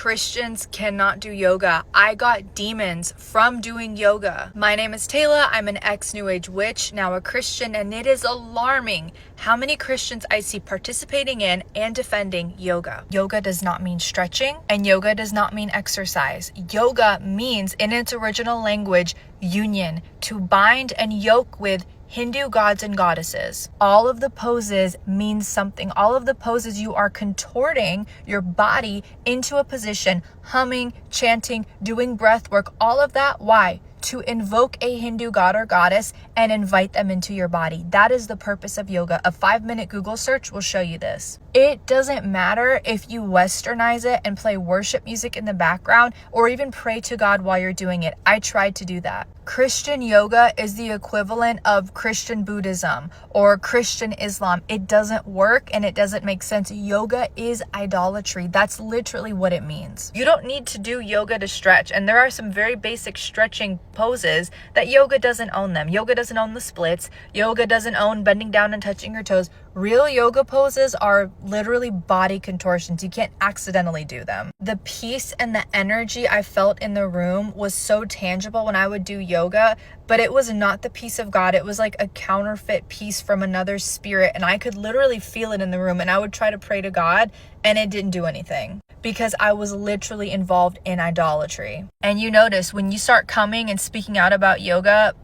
Christians cannot do yoga. I got demons from doing yoga. My name is Taylor. I'm an ex-New Age witch, now a Christian, and it is alarming how many Christians I see participating in and defending yoga. Yoga does not mean stretching, and yoga does not mean exercise. Yoga means, in its original language, union, to bind and yoke with Hindu gods and goddesses. All of the poses mean something. All of the poses, you are contorting your body into a position, humming, chanting, doing breath work, all of that. Why? To invoke a Hindu god or goddess and invite them into your body. That is the purpose of yoga. A 5-minute Google search will show you this. It doesn't matter if you westernize it and play worship music in the background or even pray to God while you're doing it. I tried to do that. Christian yoga is the equivalent of Christian Buddhism or Christian Islam. It doesn't work and it doesn't make sense. Yoga is idolatry. That's literally what it means. You don't need to do yoga to stretch, and there are some very basic stretching poses that yoga doesn't own them. Yoga doesn't own the splits. Yoga doesn't own bending down and touching your toes. Real yoga poses are literally body contortions. You can't accidentally do them. The peace and the energy I felt in the room was so tangible when I would do yoga, but it was not the peace of God. It was like a counterfeit peace from another spirit, and I could literally feel it in the room, and I would try to pray to God, and it didn't do anything because I was literally involved in idolatry. And you notice when you start coming and speaking out about yoga,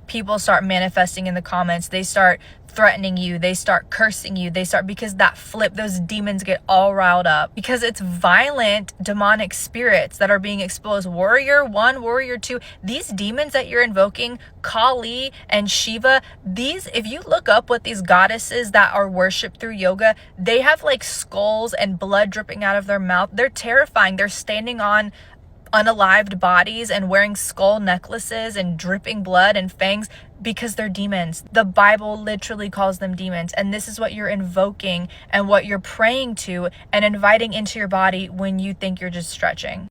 people start manifesting in the comments. They start threatening you. They start cursing you. Because that flip, those demons get all riled up because it's violent demonic spirits that are being exposed. Warrior 1, Warrior 2, these demons that you're invoking, Kali and Shiva, if you look up what these goddesses that are worshipped through yoga, they have like skulls and blood dripping out of their mouth. They're terrifying. They're standing on unalived bodies and wearing skull necklaces and dripping blood and fangs because they're demons. The Bible literally calls them demons, and this is what you're invoking and what you're praying to and inviting into your body when you think you're just stretching.